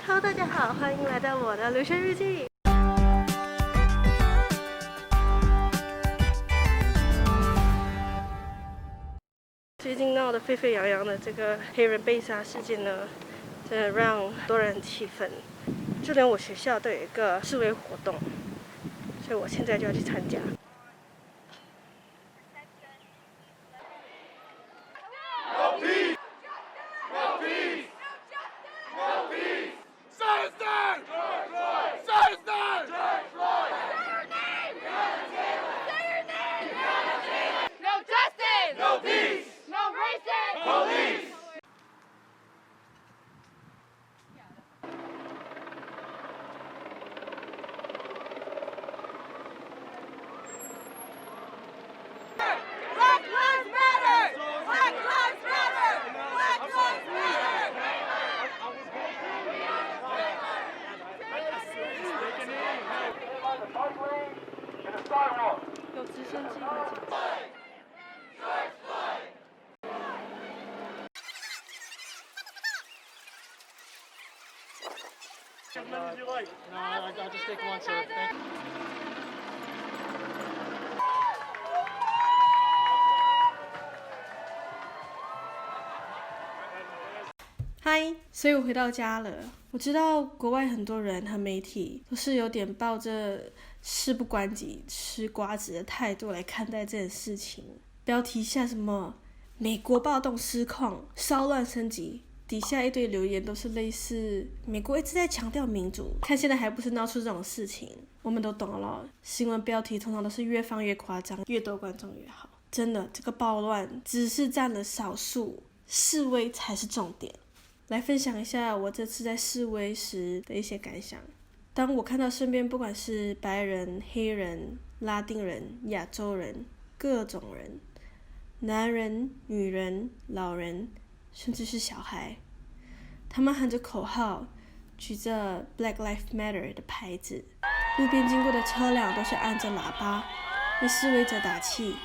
Hello，大家好，欢迎来到我的留学日记。最近闹得沸沸扬扬的这个黑人被杀事件呢，真的让很多人气愤，就连我学校都有一个示威活动，所以我现在就要去参加。有直升机和警察。How many would you like? No, I'll just take one, sir. Thank you. 嗨，所以我回到家了。我知道国外很多人和媒体都是有点抱着事不关己、吃瓜子的态度来看待这件事情。标题下什么“美国暴动失控，骚乱升级”，底下一堆留言都是类似“美国一直在强调民主，看现在还不是闹出这种事情”。我们都懂了咯，新闻标题通常都是越放越夸张，越多观众越好。真的，这个暴乱只是占了少数，示威才是重点。来分享一下我这次在示威时的一些感想。当我看到身边不管是白人、黑人、拉丁人、亚洲人，各种人，男人、女人、老人，甚至是小孩，他们喊着口号，举着 Black Lives Matter 的牌子，路边经过的车辆都是按着喇叭为示威者打气。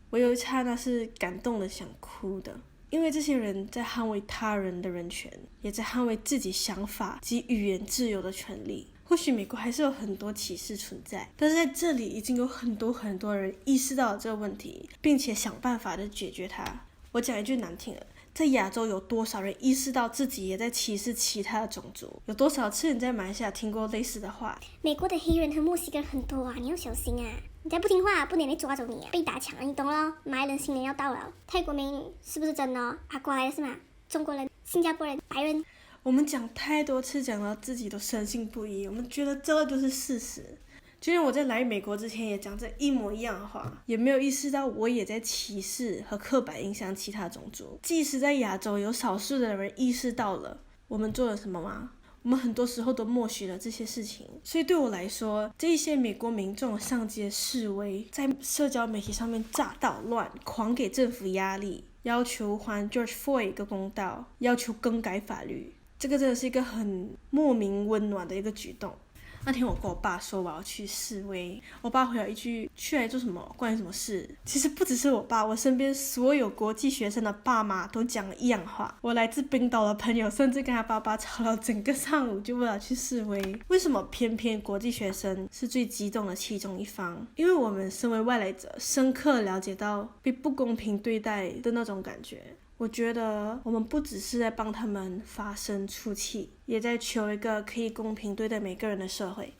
我有一刹那是感动的想哭的，因为这些人在捍卫他人的人权，也在捍卫自己想法及语言自由的权利。或许美国还是有很多歧视存在，但是在这里已经有很多人意识到了这个问题，并且想办法的解决它。我讲一句难听的，在亚洲有多少人意识到自己也在歧视其他的种族？有多少次你在马来西亚听过类似的话？美国的黑人和墨西哥人很多啊，你要小心啊！你再不听话，不然会抓走你啊，被打抢啊，你懂咯？马来人新年要到了，泰国美女是不是真的哦？阿瓜来的是吗？中国人、新加坡人、白人。我们讲太多次，讲到自己都深信不疑，我们觉得这就是事实。就像我在来美国之前也讲这一模一样的话，也没有意识到我也在歧视和刻板印象其他种族。即使在亚洲有少数的人意识到了，我们做了什么吗？我们很多时候都默许了这些事情。所以对我来说，这一些美国民众上街示威，在社交媒体上面炸捣乱，狂给政府压力，要求还 George Floyd 一个公道，要求更改法律，这个真的是一个很莫名温暖的一个举动。那天我跟我爸说我要去示威，我爸回了一句去来做什么，关你什么事？其实不只是我爸，我身边所有国际学生的爸妈都讲了一样话。我来自冰岛的朋友甚至跟他爸爸吵了整个上午，就为了去示威。为什么偏偏国际学生是最激动的其中一方？因为我们身为外来者，深刻了解到被不公平对待的那种感觉。我觉得我们不只是在帮他们发声出气，也在求一个可以公平对待每个人的社会。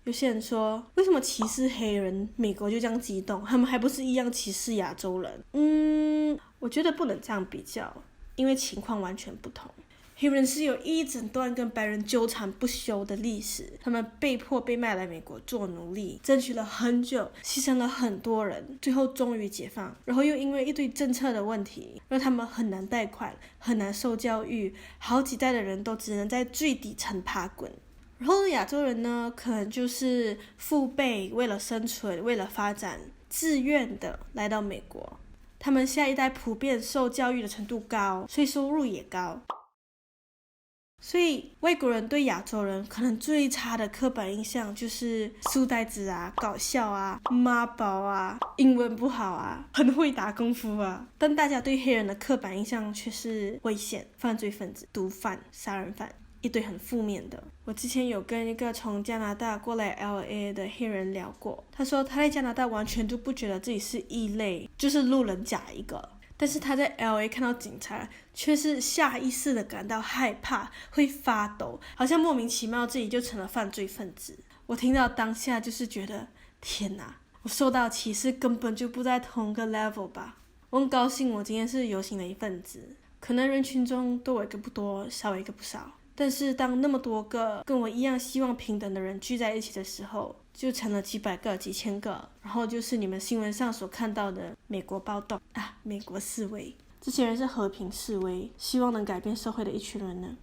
有些人说，为什么歧视黑人，美国就这样激动，他们还不是一样歧视亚洲人？我觉得不能这样比较，因为情况完全不同。黑人是有一整段跟白人纠缠不休的历史，他们被迫被卖来美国做奴隶，争取了很久，牺牲了很多人，最后终于解放，然后又因为一堆政策的问题，让他们很难贷款，很难受教育，好几代的人都只能在最底层爬滚。然后亚洲人呢，可能就是父辈为了生存，为了发展，自愿的来到美国，他们下一代普遍受教育的程度高，所以收入也高。所以外国人对亚洲人可能最差的刻板印象就是书呆子啊、搞笑啊、妈宝啊、英文不好啊、很会打功夫啊。但大家对黑人的刻板印象却是危险、犯罪分子、毒贩、杀人犯，一堆很负面的。我之前有跟一个从加拿大过来 LA 的黑人聊过，他说他在加拿大完全都不觉得自己是异类，就是路人甲一个。但是他在 LA 看到警察，却是下意识的感到害怕，会发抖，好像莫名其妙自己就成了犯罪分子。我听到当下就是觉得，天哪，我受到歧视根本就不在同个 level 吧。我很高兴我今天是游行的一份子，可能人群中多我一个不多，少我一个不少。但是当那么多个跟我一样希望平等的人聚在一起的时候，就成了几百个、几千个，然后就是你们新闻上所看到的美国暴动啊，美国示威。这些人是和平示威，希望能改变社会的一群人呢。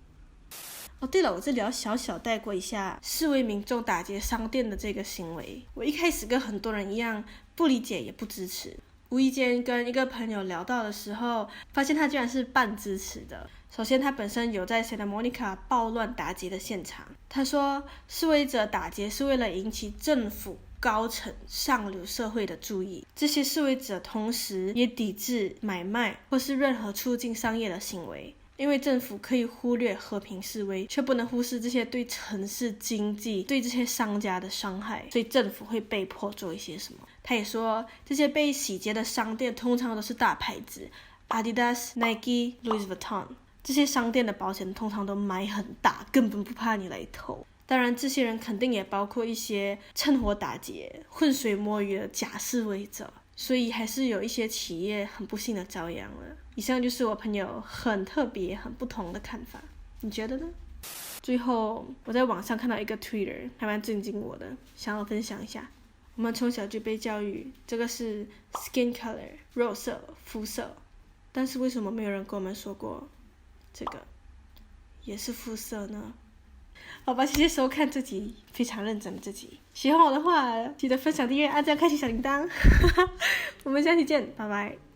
哦，对了，我这里要小小带过一下示威民众打劫商店的这个行为。我一开始跟很多人一样不理解也不支持，无意间跟一个朋友聊到的时候，发现他居然是半支持的。首先他本身有在 Santa Monica 暴乱打劫的现场，他说示威者打劫是为了引起政府高层上流社会的注意，这些示威者同时也抵制买卖或是任何促进商业的行为，因为政府可以忽略和平示威，却不能忽视这些对城市经济、对这些商家的伤害，所以政府会被迫做一些什么。他也说这些被洗劫的商店通常都是大牌子 Adidas、Nike、Louis Vuitton， 这些商店的保险通常都买很大，根本不怕你来偷。当然这些人肯定也包括一些趁火打劫、浑水摸鱼的假示威者，所以还是有一些企业很不幸的遭殃了。以上就是我朋友很特别、很不同的看法，你觉得呢？最后我在网上看到一个 Twitter 还蛮震惊我的，想要分享一下。我们从小就被教育这个是 skin color 肉色、肤色，但是为什么没有人跟我们说过这个也是肤色呢？好吧，谢谢收看这集非常认真的这集，喜欢我的话记得分享、订阅、按赞、开启小铃铛我们下期见，拜拜。